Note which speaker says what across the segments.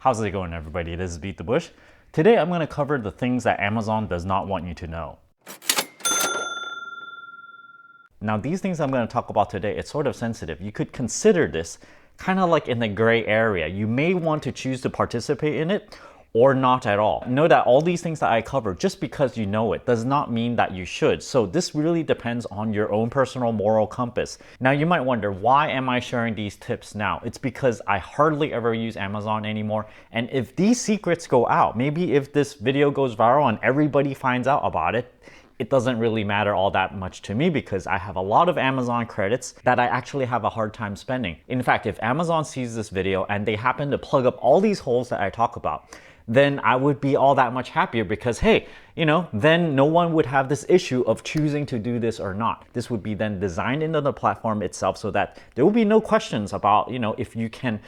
Speaker 1: How's it going, everybody? This is BeatTheBush. Today I'm going to cover the things that Amazon does not want you to know. Now, these things I'm going to talk about today, it's sort of sensitive. You could consider this kind of like in the gray area. You may want to choose to participate in it or not at all. Know that all these things that I cover, just because you know it does not mean that you should. So this really depends on your own personal moral compass. Now you might wonder, why am I sharing these tips now? It's because I hardly ever use Amazon anymore. And if these secrets go out, maybe if this video goes viral and everybody finds out about it, it doesn't really matter all that much to me because I have a lot of Amazon credits that I actually have a hard time spending. In fact, if Amazon sees this video and they happen to plug up all these holes that I talk about, then I would be all that much happier because, hey, then no one would have this issue of choosing to do this or not. This would be then designed into the platform itself so that there will be no questions about, if you can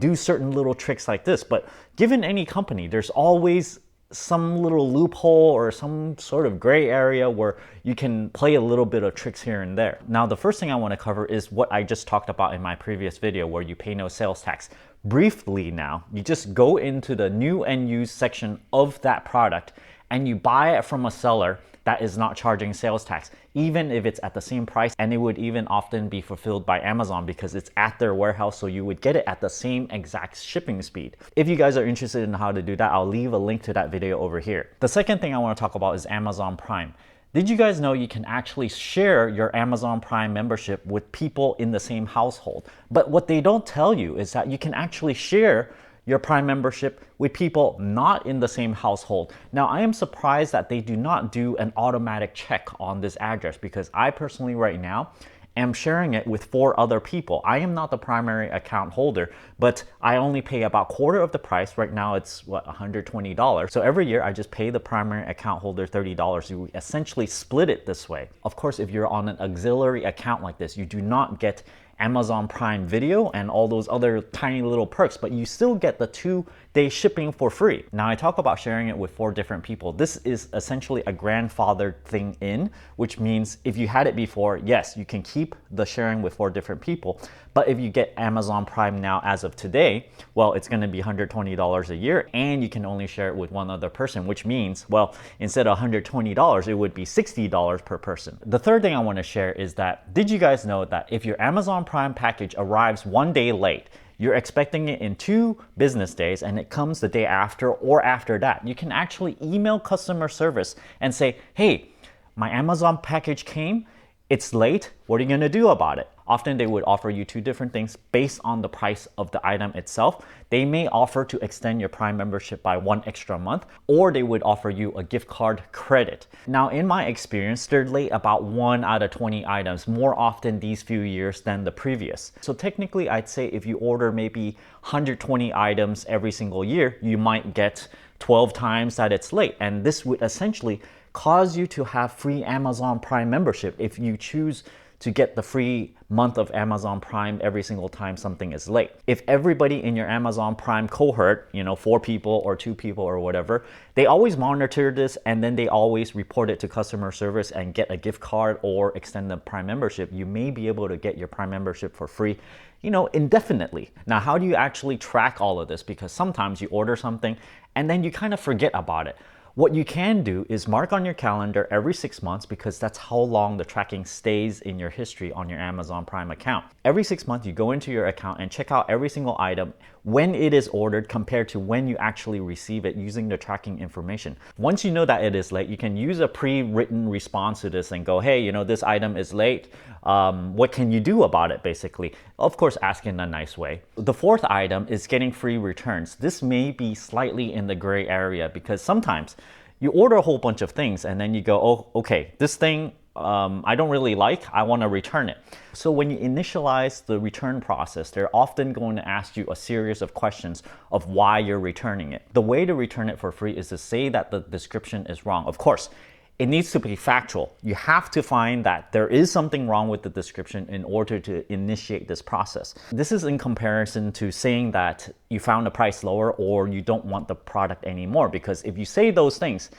Speaker 1: do certain little tricks like this. But given any company, there's always some little loophole or some sort of gray area where you can play a little bit of tricks here and there. Now, the first thing I want to cover is what I just talked about in my previous video where you pay no sales tax. Briefly now, you just go into the new and used section of that product and you buy it from a seller that is not charging sales tax, even if it's at the same price, and it would even often be fulfilled by Amazon because it's at their warehouse, so you would get it at the same exact shipping speed. If you guys are interested in how to do that, I'll leave a link to that video over here. The second thing I want to talk about is Amazon Prime. Did you guys know you can actually share your Amazon Prime membership with people in the same household? But what they don't tell you is that you can actually share your Prime membership with people not in the same household. Now, I am surprised that they do not do an automatic check on this address because I personally right now am sharing it with 4 other people. I am not the primary account holder, but I only pay about quarter of the price. Right now it's $120. So every year I just pay the primary account holder $30. You essentially split it this way. Of course, if you're on an auxiliary account like this, you do not get Amazon Prime Video and all those other tiny little perks, but you still get the 2-day shipping for free. Now, I talk about sharing it with 4 different people. This is essentially a grandfathered thing in, which means if you had it before, yes, you can keep the sharing with 4 different people. But if you get Amazon Prime now as of today, well, it's going to be $120 a year and you can only share it with 1 other person, which means, well, instead of $120, it would be $60 per person. The third thing I want to share is that, did you guys know that if your Amazon Prime package arrives 1 day late, you're expecting it in 2 business days and it comes the day after or after that, you can actually email customer service and say, hey, my Amazon package came, it's late, what are you going to do about it? Often they would offer you 2 different things based on the price of the item itself. They may offer to extend your Prime membership by 1 extra month, or they would offer you a gift card credit. Now, in my experience, they're late about 1 out of 20 items, more often these few years than the previous. So technically, I'd say if you order maybe 120 items every single year, you might get 12 times that it's late. And this would essentially cause you to have free Amazon Prime membership if you choose to get the free month of Amazon Prime every single time something is late. If everybody in your Amazon Prime cohort, 4 people or 2 people or whatever, they always monitor this and then they always report it to customer service and get a gift card or extend the Prime membership, you may be able to get your Prime membership for free, indefinitely. Now, how do you actually track all of this? Because sometimes you order something and then you kind of forget about it. What you can do is mark on your calendar every 6 months because that's how long the tracking stays in your history on your Amazon Prime account. Every 6 months, you go into your account and check out every single item when it is ordered compared to when you actually receive it using the tracking information. Once you know that it is late, you can use a pre-written response to this and go, hey, this item is late. What can you do about it, basically? Of course, ask in a nice way. The 4th item is getting free returns. This may be slightly in the gray area because sometimes you order a whole bunch of things and then you go, oh, okay, this thing I don't really like, I want to return it. So when you initialize the return process, they're often going to ask you a series of questions of why you're returning it. The way to return it for free is to say that the description is wrong. Of course, it needs to be factual. You have to find that there is something wrong with the description in order to initiate this process. This is in comparison to saying that you found the price lower or you don't want the product anymore, because if you say those things,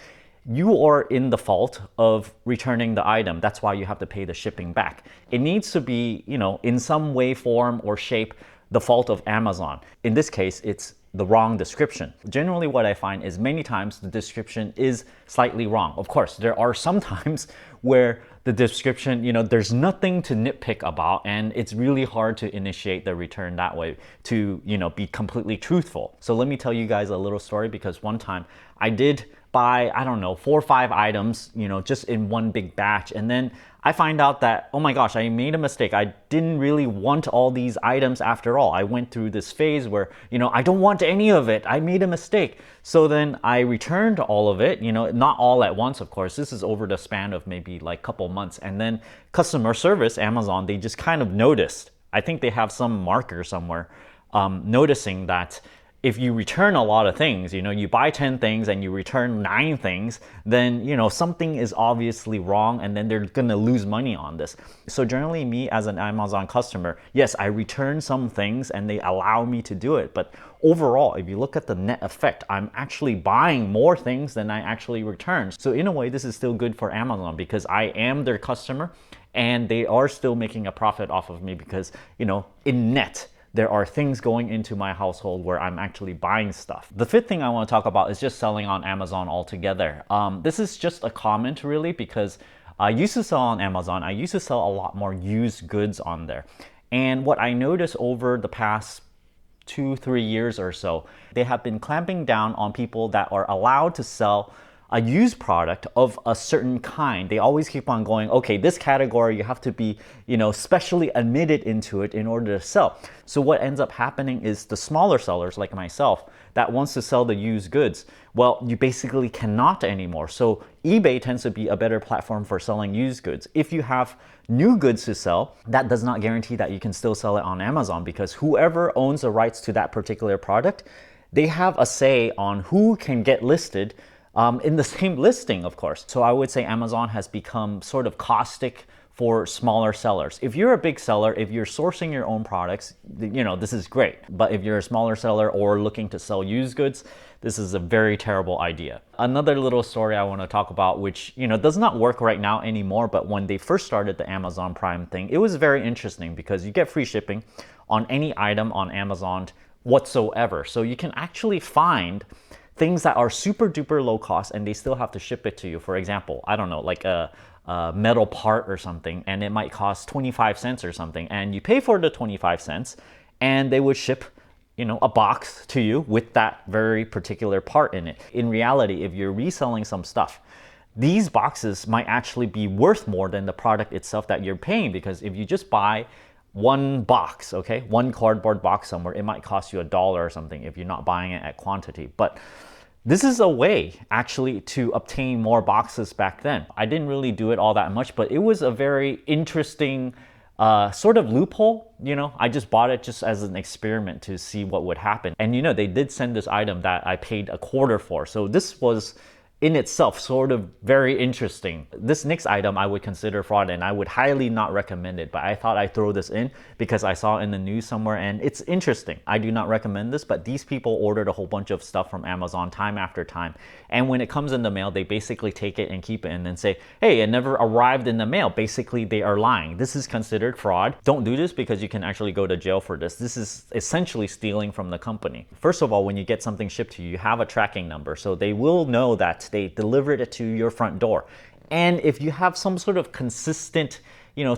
Speaker 1: you are in the fault of returning the item. That's why you have to pay the shipping back. It needs to be, in some way, form, or shape, the fault of Amazon. In this case, it's the wrong description. Generally what I find is many times the description is slightly wrong. Of course, there are some times where the description, there's nothing to nitpick about, and it's really hard to initiate the return that way to, be completely truthful. So let me tell you guys a little story, because one time I did buy, I don't know, 4 or 5 items, just in one big batch. And then I find out that, oh my gosh, I made a mistake. I didn't really want all these items after all. I went through this phase where, I don't want any of it. I made a mistake. So then I returned all of it, not all at once, of course. This is over the span of maybe like a couple months. And then customer service, Amazon, they just kind of noticed. I think they have some marker somewhere noticing that if you return a lot of things, you buy 10 things and you return 9 things, then, something is obviously wrong, and then they're gonna lose money on this. So generally, me as an Amazon customer, yes, I return some things and they allow me to do it. But overall, if you look at the net effect, I'm actually buying more things than I actually return. So in a way, this is still good for Amazon because I am their customer and they are still making a profit off of me because, in net, there are things going into my household where I'm actually buying stuff. The fifth thing I want to talk about is just selling on Amazon altogether. This is just a comment really, because I used to sell on Amazon. I used to sell a lot more used goods on there. And what I noticed over the past 2-3 years or so, they have been clamping down on people that are allowed to sell a used product of a certain kind. They always keep on going, okay, this category, you have to be, specially admitted into it in order to sell. So what ends up happening is the smaller sellers like myself that wants to sell the used goods, well, you basically cannot anymore. So eBay tends to be a better platform for selling used goods. If you have new goods to sell, that does not guarantee that you can still sell it on Amazon, because whoever owns the rights to that particular product, they have a say on who can get listed in the same listing, of course. So I would say Amazon has become sort of caustic for smaller sellers. If you're a big seller, if you're sourcing your own products, this is great. But if you're a smaller seller or looking to sell used goods, this is a very terrible idea. Another little story I want to talk about, which, does not work right now anymore, but when they first started the Amazon Prime thing, it was very interesting because you get free shipping on any item on Amazon whatsoever. So you can actually find things that are super duper low cost and they still have to ship it to you. For example, I don't know, like a metal part or something, and it might cost 25 cents or something, and you pay for the 25 cents and they would ship a box to you with that very particular part in it. In reality, if you're reselling some stuff, these boxes might actually be worth more than the product itself that you're paying, because if you just buy one box, okay, one cardboard box somewhere, it might cost you $1 or something if you're not buying it at quantity. But this is a way actually to obtain more boxes back then. I didn't really do it all that much, but it was a very interesting sort of loophole. I just bought it just as an experiment to see what would happen. And they did send this item that I paid $0.25 for. So this was in itself sort of very interesting. This next item I would consider fraud and I would highly not recommend it, but I thought I'd throw this in because I saw it in the news somewhere and it's interesting. I do not recommend this, but these people ordered a whole bunch of stuff from Amazon time after time. And when it comes in the mail, they basically take it and keep it and then say, hey, it never arrived in the mail. Basically, they are lying. This is considered fraud. Don't do this because you can actually go to jail for this. This is essentially stealing from the company. First of all, when you get something shipped to you, you have a tracking number. So they will know that they delivered it to your front door. And if you have some sort of consistent,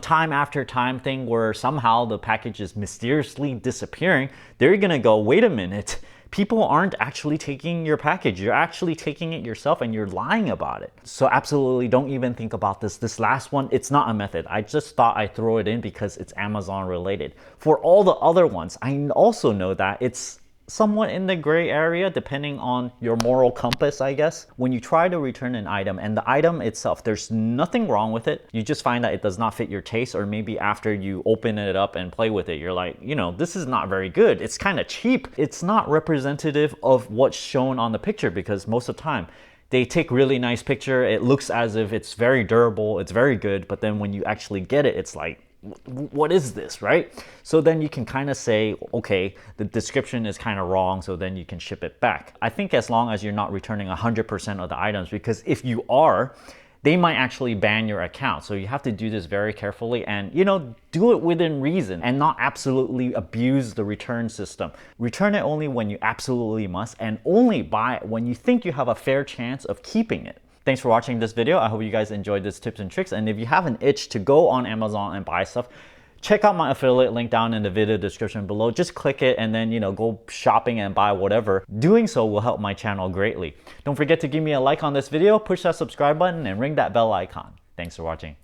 Speaker 1: time after time thing where somehow the package is mysteriously disappearing, they're gonna go, wait a minute, people aren't actually taking your package. You're actually taking it yourself and you're lying about it. So absolutely don't even think about this. This last one, it's not a method. I just thought I'd throw it in because it's Amazon related. For all the other ones, I also know that it's somewhat in the gray area depending on your moral compass, I guess. When you try to return an item and the item itself, there's nothing wrong with it, you just find that it does not fit your taste, or maybe after you open it up and play with it, you're like, this is not very good. It's kind of cheap. It's not representative of what's shown on the picture, because most of the time they take really nice picture. It looks as if it's very durable, it's very good, but then when you actually get it, it's like, what is this, right? So then you can kind of say, okay, the description is kind of wrong, so then you can ship it back. I think as long as you're not returning 100% of the items, because if you are, they might actually ban your account. So you have to do this very carefully and, do it within reason and not absolutely abuse the return system. Return it only when you absolutely must and only buy it when you think you have a fair chance of keeping it. Thanks for watching this video. I hope you guys enjoyed this tips and tricks. And if you have an itch to go on Amazon and buy stuff, check out my affiliate link down in the video description below. Just click it and then, go shopping and buy whatever. Doing so will help my channel greatly. Don't forget to give me a like on this video, push that subscribe button, and ring that bell icon. Thanks for watching.